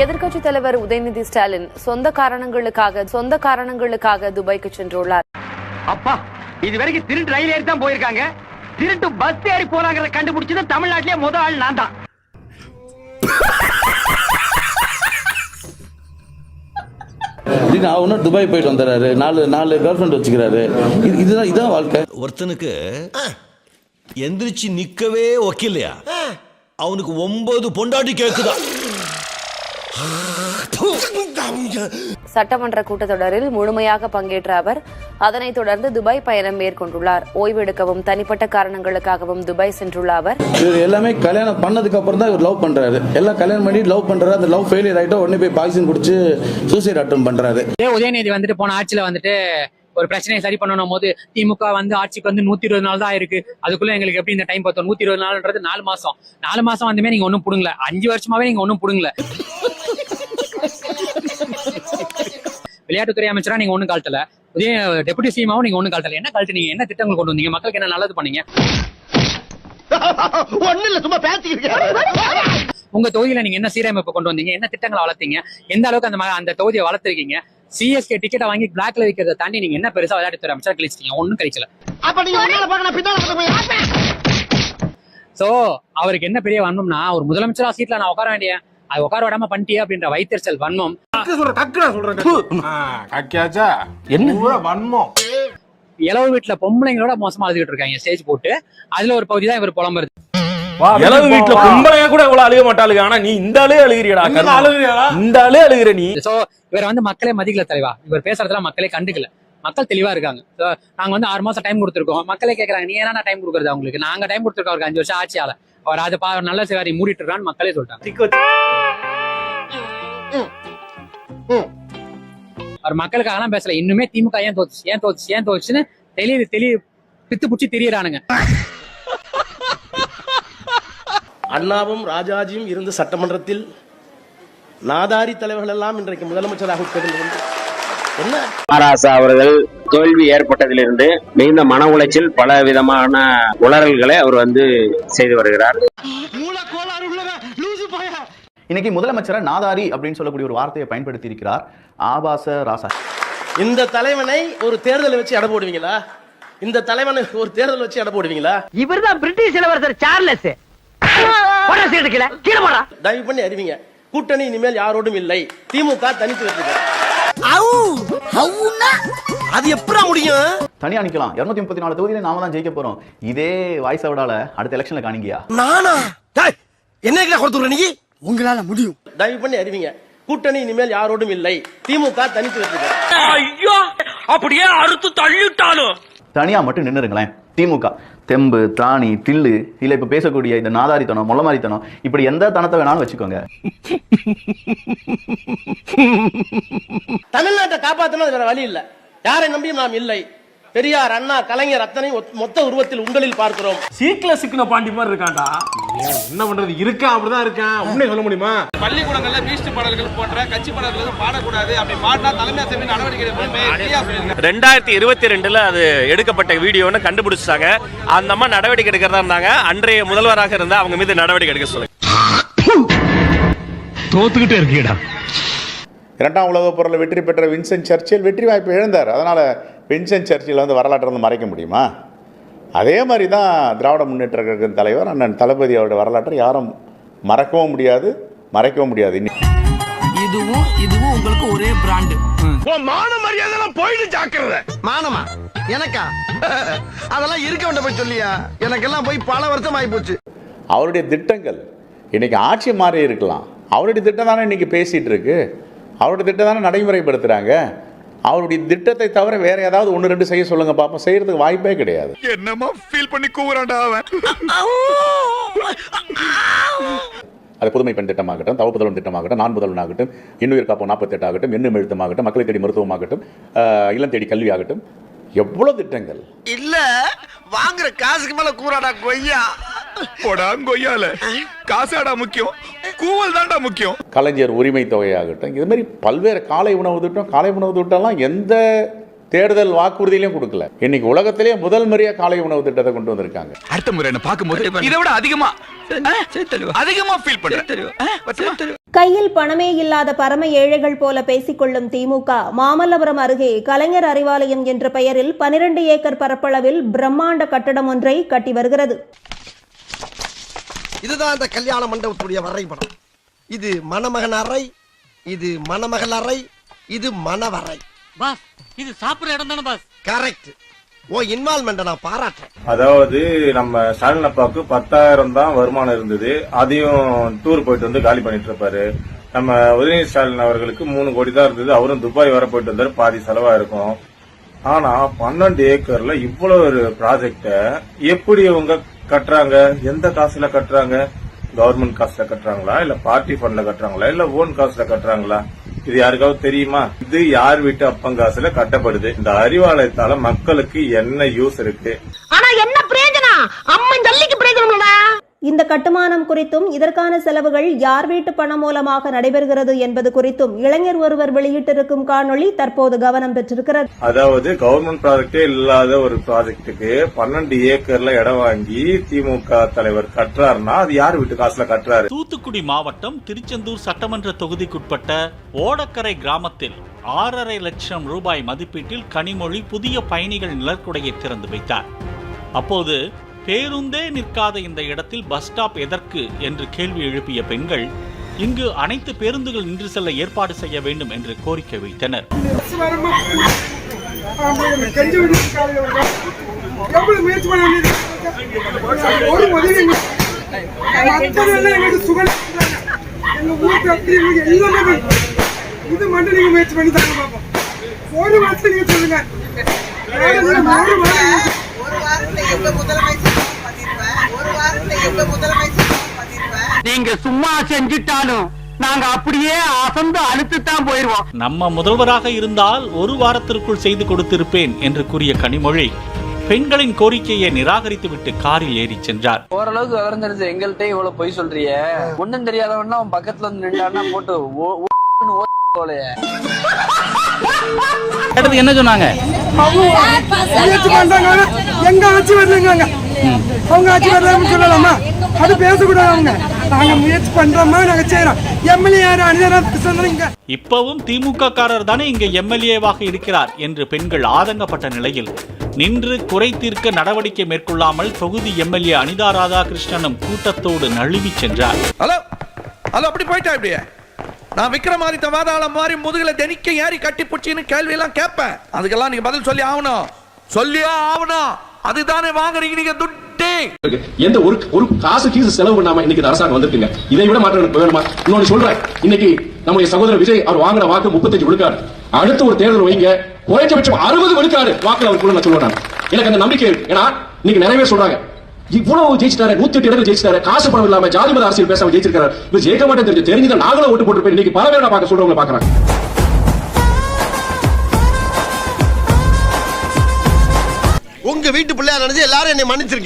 எதிர்க்கட்சித் தலைவர் உதயநிதி ஸ்டாலின் சொந்த காரணங்களுக்காக துபாய்க்கு சென்றுள்ளார். அப்பா இதுவரைக்கும் திருட்டு ரயில் ஏறி தான் போயிருக்காங்க. திருட்டு பஸ் ஏறி போறாங்க கண்டுபிடிச்சது தமிழ்நாட்டிலே முதல் ஆள் நான் தான். துபாய் போயிட்டு வந்துறாரு. நாலு கேர்ள் ஃப்ரெண்ட் வச்சுக்கிறாரு. இதுதான் வாழ்க்கை. ஒருத்தனுக்கு எந்திரிச்சு நிக்கவே ஒக்கில்லையா, அவனுக்கு 9 பொண்டாட்டி கேக்குதா. சட்டமன்ற கூட்டத்தொடரில் முழுமையாக பங்கேற்ற அவர் அதனைத் தொடர்ந்து துபாய் பயணம் மேற்கொண்டுள்ளார். ஓய்வெடுக்கவும் தனிப்பட்ட காரணங்களுக்காகவும் துபாய் சென்றுள்ள அவர் எல்லாமே கல்யாணம் பண்ணதுக்கு அப்புறம் தான் இவர் லவ் பண்றாரு. எல்லாம் கல்யாணம் பண்ணி லவ் பண்றாரு. அந்த லவ் ஃபெயிலியர் ஆயிட்டா உடனே போய் பாய்சன் குடிச்சு சூசைட் அட்டம் பண்றாரு. உதயநிதி வந்துட்டு போன ஆட்சியில வந்துட்டு ஒரு பிரச்சனையை சரி பண்ணணும் போது திமுக வந்து ஆட்சிக்கு வந்து 120 நாள் தான் இருக்கு. அதுக்குள்ள எங்களுக்கு எப்படி இந்த டைம் பார்த்தோம்? 120 நாள்ன்றது 4 மாசம். 4 மாசம் வந்துமே நீங்க ஒன்னும் புடுங்கல. 5 வருஷமாவே நீங்க ஒன்னும் புடுங்கல. விளையாட்டுத்துறை அமைச்சரா நீங்க ஒண்ணும் காட்டல. டெபுட்டி சிஎம்மாவும் நீங்க ஒண்ணும் காட்டல. என்ன காட்டு நீங்க? என்ன திட்டங்கள் கொண்டு வந்தீங்க? மக்களுக்கு என்ன நல்லது பண்ணீங்க? உங்க தொகுதியில நீங்க என்ன சீரமைப்பு கொண்டு வந்தீங்க? என்ன திட்டங்களை வளர்த்தீங்க? எந்த அளவுக்கு அந்த தொகுதியை வளர்த்திருக்கீங்க? சிஎஸ்கே டிக்கெட்டை வாங்கி பிளாக்ல வைக்கிறத தாண்டி நீங்க என்ன பெருசா விளையாட்டுத்துறை அமைச்சர் கழிச்சிட்டீங்க? ஒன்னும் கழிச்சல. சோ அவருக்கு என்ன பெரிய வன்மம்னா, ஒரு முதலமைச்சரா சீட்ல நான் உட்கார வேண்டிய அது உட்கார விடாம பண்ணிட்டியா அப்படின்ற வைத்தறிச்சல் வன்மம். இளவு வீட்டுல பொம்பளைங்களோட மோசமா அழுதுகிட்டு இருக்காங்க ஸ்டேஜ் போட்டு. அதுல ஒரு பகுதி தான் இவர் புலம்புறது. இளவு வீட்டுல பொம்பளைங்க கூட இவ்வளவு அழுக மாட்டாளுங்க. ஆனா நீ இந்த ஆளே அழுகிறியடா. இந்த ஆளே அழுகிற நீ. சோ இவர் வந்து மக்களே மதிக்கல தலைவா. இவர் பேசுறதுல மக்களே கண்டுக்கல. மக்கள் தெளிவா இருக்காங்க. நாங்க வந்து 6 மாசம் டைம் கொடுத்துருக்கோம். மக்களே கேட்கறாங்க, நீ ஏன்னா டைம் கொடுக்கறது அவங்களுக்கு? நாங்க டைம் கொடுத்துருக்கோம் அவருக்கு 5 வருஷம் ஆட்சியால. அவர் அது நல்ல சேவாரி மூடிட்டு இருக்கான்னு மக்களே சொல்லிட்டாங்க. அவர் மக்களுக்காக பேசல. இன்னுமே திமுக ஏன் தோச்சுன்னு பித்து புடிச்சு தெரியறானுங்க. அண்ணாவும் ராஜாஜியும் இருந்து சட்டமன்றத்தில் நாதாரி தலைவர்கள் எல்லாம் இன்றைக்கு முதலமைச்சராக என்ன ஆராசா அவர்கள் தோல்வி ஏற்பட்டதிலிருந்து மிகுந்த மன உளைச்சல், பல விதமான உளறல்களை அவர் வந்து செய்து வருகிறார். இன்னைக்கு முதலமைச்சர் நாதாரி அப்படின்னு சொல்லக்கூடிய ஒரு வார்த்தையை பயன்படுத்தி இருக்கிறார். ஆபாச ராசா. இந்த தலைவனை ஒரு தேர்தலை வச்சு எடை போடுவீங்களா? இந்த தலைவனை ஒரு தேர்தல் வச்சு எடை போடுவீங்களா? இவர்தான் பிரிட்டிஷ் இளவரசர் சார்லஸ். தயவு பண்ணி அறிவிங்க, கூட்டணி இனிமேல் யாரோடும் இல்லை. திமுக தனித்து வச்சுக்க. அது எப்படா முடியும்? தனியா நிக்கலாம். 234 தொகுதியில நாம தான் ஜெயிக்க போறோம். இதே வாய்ஸ் விடால அடுத்த எலெக்ஷன்ல காணிங்கயா. நானா என்ன கொடுத்துற நீ? உங்களால முடியும். தயவு பண்ணி அறிவிங்க, கூட்டணி இனிமேல் யாரோடும் இல்லை. திமுக தனித்து வச்சுக்க. ஐயோ அப்படியே அறுத்து தள்ளிட்டாலும் தனியா மட்டும் நின்னுருங்களேன். திமுக தெம்பு, திராணி, தில்லு, இல்ல இப்ப பேசக்கூடிய இந்த நாதாரித்தனம், மொள்ளமாரித்தனம், இப்படி எந்த தனத்தை வேணாலும் வச்சுக்கோங்க. தமிழ்நாட்டை காப்பாற்றணும் வேற வழி இல்ல. யாரை நம்பியும் நாம் இல்லை. பெரியார், அண்ணா, கலைஞர் அத்தனை மொத்த உருவத்தில் உங்களில் பார்க்கிறோம். சீட்ல சிக்கின பாண்டி மாதிரி இருக்காண்டா. என்ன பண்றது? இருக்கா அப்படிதான் இருக்கேன். உண்மை சொல்ல முடியுமா? பள்ளிக்கூடங்கள்ல பீஸ்ட் பாடல்கள் போன்ற கட்சி பாடல்கள் பாடக்கூடாது. அப்படி பாடினா தலைமை அசைவின் நடவடிக்கை 2022 அது எடுக்கப்பட்ட வீடியோன்னு கண்டுபிடிச்சாங்க. அந்த அம்மா நடவடிக்கை எடுக்கிறதா இருந்தாங்க. அன்றைய முதல்வராக இருந்தா அவங்க மீது நடவடிக்கை எடுக்க சொல்லுங்க. தோத்துக்கிட்டே இருக்கீடா. 2ஆம் உலகப் போரில் வெற்றி பெற்ற வின்சென்ட் சர்ச்சில் வெற்றி வாய்ப்பு இழந்தார். அதனால வின்சென்ட் சர்ச்சில் வந்து வரலாற்றை வந்து மறைக்க முடியுமா? அதே மாதிரி தான் திராவிட முன்னேற்ற கழகத்தின் தலைவர் அண்ணன் தளபதி அவருடைய வரலாற்றை யாரும் மறக்கவும் முடியாது, மறைக்கவும் முடியாது. இதுவும் உங்களுக்கு ஒரே பிராண்ட். மான மரியாதை போயிட்டு ஜாக்கிரதை. மானமா எனக்கா? அதெல்லாம் இருக்க வேண்டாம் போய் சொல்லியா? எனக்கெல்லாம் போய் பல வருஷம் ஆகி போச்சு. அவருடைய திட்டங்கள் இன்னைக்கு ஆட்சி மாறி இருக்கலாம். அவருடைய திட்டம் தானே இன்னைக்கு பேசிட்டு இருக்கு. அவருடைய திட்டம் தானே நடைமுறைப்படுத்துறாங்க. அவருடைய திட்டத்தை தவிர வேற ஏதாவது 1-2 செய்ய சொல்லுங்க பாப்போம். செய்யறதுக்கு வாய்ப்பே கிடையாது. என்னமா ஃபீல் பண்ணி கூவுறான்டா அவன். அது புதுமை பெண் திட்டமாகட்டும், தவ புதல்வன் திட்டமாகட்டும், நான் முதல்வனாகட்டும், இன்னுயிர் காப்போம் 48 ஆகட்டும், எண்ணும் எழுத்துமாகட்டும், மக்களை தேடி மருத்துவமாகட்டும், இல்லம் தேடி கல்வி ஆகட்டும், எவ்வளவு திட்டங்கள். இல்ல வாங்குற காசுக்கு மேல கூறாடா கொய்யா. போடா கொய்யால. காசாடா முக்கியம், கூவல் தான்டா முக்கியம். கலைஞர் உரிமை தொகையாகட்டும், இது மாதிரி பல்வேறு காலை உணவு திட்டம்லாம் எந்த தேர்தல் வாக்குறுதியிலையும் கொடுக்கல. இன்னைக்கு உலகத்திலேயே முதல் முறையா காலை உணவு திட்டத்தை கொண்டு வந்திருக்காங்க. அடுத்த முறை என்ன பார்க்கும்போது இதை விட அதிகமா ஃபீல் பண்றேன். கையில் பணமே இல்லாத பரம ஏழைகள் போல பேசிக்கொள்ளும் திமுக மாமல்லபுரம் அருகே கலைஞர் அறிவாலயம் என்ற பெயரில் 12 ஏக்கர் பரப்பளவில் பிரம்மாண்ட கட்டடம் ஒன்றை கட்டி வருகிறது. இதுதான் அந்த கல்யாண மண்டபத்துடைய வரைபடம். இது மணமகன் அறை, இது மணமகள் அறை, இது மணவரை. பாஸ், இது சாப்பிடுற இடம் தானே பாஸ்? கரெக்ட். ஓ இன்வால்மெண்ட் நான் பாராட்டுறேன். அதாவது நம்ம ஸ்டாலின் அப்பாவுக்கு 10,000 தான் வருமானம் இருந்தது. அதையும் டூர் போயிட்டு வந்து காலி பண்ணிட்டு இருப்பாரு. நம்ம உதயநிதி ஸ்டாலின் அவர்களுக்கு 3 கோடி தான் இருந்தது. அவரும் துபாய் வர போயிட்டு வந்தாரு, பாதி செலவா இருக்கும். ஆனா 12 ஏக்கர்ல இவ்வளவு ஒரு ப்ராஜெக்ட எப்படி இவங்க கட்டுறாங்க? எந்த காசுல கட்டுறாங்க? கவர்மெண்ட் காசுல கட்டுறாங்களா, இல்ல பார்ட்டி ஃபண்ட்ல கட்டுறாங்களா, இல்ல ஓன் காசுல கட்டுறாங்களா? இது யாருக்காவது தெரியுமா? இது யார் வீட்டு அப்பங்காசுல கட்டப்படுது. இந்த அறிவாலயத்தால மக்களுக்கு என்ன யூஸ் இருக்கு? ஆனா என்ன பிரயோஜனம்? அம்மன் ஜல்லிக்கு பிரயோஜனம். இந்த கட்டுமானம் குறித்தும் இதற்கான செலவுகள் யார் வீட்டு பணம் மூலமாக நடைபெறுகிறது என்பது குறித்தும் இளைஞர் ஒருவர் வெளியிட்டிருக்கும் காணொளி தற்போது கவனம் பெற்றிருக்கிறது. அதாவது கவர்மெண்ட் ப்ராஜெக்டே இல்லாத ஒரு ப்ராஜெக்டுக்கு 12 ஏக்கர்ல இடம் வாங்கி திமுக தலைவர் கட்டுறாருன்னா அது யார் வீட்டு காசுல கட்டுறாரு? தூத்துக்குடி மாவட்டம் திருச்செந்தூர் சட்டமன்ற தொகுதிக்குட்பட்ட ஓடக்கரை கிராமத்தில் 6.5 லட்சம் ரூபாய் மதிப்பீட்டில் கனிமொழி புதிய பயணிகள் நிழற்குடையை திறந்து வைத்தார். அப்போது பேருந்தே நிற்காத இந்த இடத்தில் பஸ் ஸ்டாப் எதற்கு என்று கேள்வி எழுப்பிய பெண்கள் இங்கு அனைத்து பேருந்துகள் நின்று செல்ல ஏற்பாடு செய்ய வேண்டும் என்று கோரிக்கை வைத்தனர். நீங்க சும்மா செஞ்சிட்டாலும் நாங்க அப்படியே அசந்து அழுத்துத்தான் போயிருவோம். நம்ம முதல்வராக இருந்தால் 1 வாரத்திற்குள் செய்து கொடுத்திருப்பேன் என்று கூறிய கனிமொழி பெண்களின் கோரிக்கையை நிராகரித்து விட்டு காரில் ஏறி சென்றார். ஓரளவுக்கு விவரம் தெரிஞ்சு எங்கள்கிட்ட இவ்வளவு பொய் சொல்றிய, ஒன்னும் தெரியாதவன்னா அவன் பக்கத்துல வந்து நின்றான்னா போட்டு என்ன சொன்னாங்க? எங்க ஆட்சி வரலங்க, அவங்க ஆட்சி வரலன்னு சொல்லலாமா? அது பேசக்கூடாது. அவங்க நாங்க முயற்சி பண்றோமா, நாங்க செய்யறோம். எம்எல்ஏ யாரு? இப்பவும் திமுக காரர் தானே இங்க எம்எல்ஏவாக இருக்கிறார் என்று பெண்கள் ஆதங்கப்பட்ட நிலையில் நின்று குறை தீர்க்க நடவடிக்கை மேற்கொள்ளாமல் தொகுதி எம்எல்ஏ அனிதா ராதாகிருஷ்ணனும் கூட்டத்தோடு நழுவி சென்றார். ஹலோ ஹலோ, அப்படி போயிட்டா? இப்படியே நான் விக்ரமாதித்த வாதாளம் மாதிரி முதுகுல தெனிக்க ஏறி கட்டி பிடிச்சின்னு கேள்வி எல்லாம் கேட்பேன். அதுக்கெல்லாம் நீங்க பதில் சொல்லி ஆகணும், சொல்லியே ஆகணும். அதுதானே வாங்குறீங்க நீங்க துட்டே. எந்த ஒரு காசு கீசு செலவு பண்ணாம இன்னைக்கு அரசாங்கம் வந்திருக்குங்க. இதை விட மாற்றம் வேணுமா? இன்னொன்னு சொல்றேன், இன்னைக்கு நம்முடைய சகோதரர் விஜய் அவர் வாங்குற வாக்கு 35 விழுக்காடு. அடுத்த ஒரு தேர்தல் வைங்க, குறைஞ்சபட்சம் 60 விழுக்காடு வாக்கு அவர் கூட நான் சொல்லுவேன். எனக்கு அந்த நம்பிக்கை இருக்கு. ஏன்னா இன்னைக்கு நிறைய சொல்றாங்க இவ்வளவு ஜெயிச்சிட்டாரு, 108 இடங்கள் ஜெயிச்சிட்டாரு, காசு பணம் இல்லாம ஜாதி மத அரசியல் பேசாம ஜெயிச்சிருக்காரு. இவர் ஜெயிக்க மாட்டேன் தெரிஞ்சுதான் நாங்களும் ஓட்டு போட்டு போய் இன்னைக்கு பல பேரை பார்க்க சொல்றவங்க பாக்குறாங்க. உங்க வீட்டு பிள்ளையா நினைச்சு எல்லாரும் என்னை மன்னிச்சிருக்க.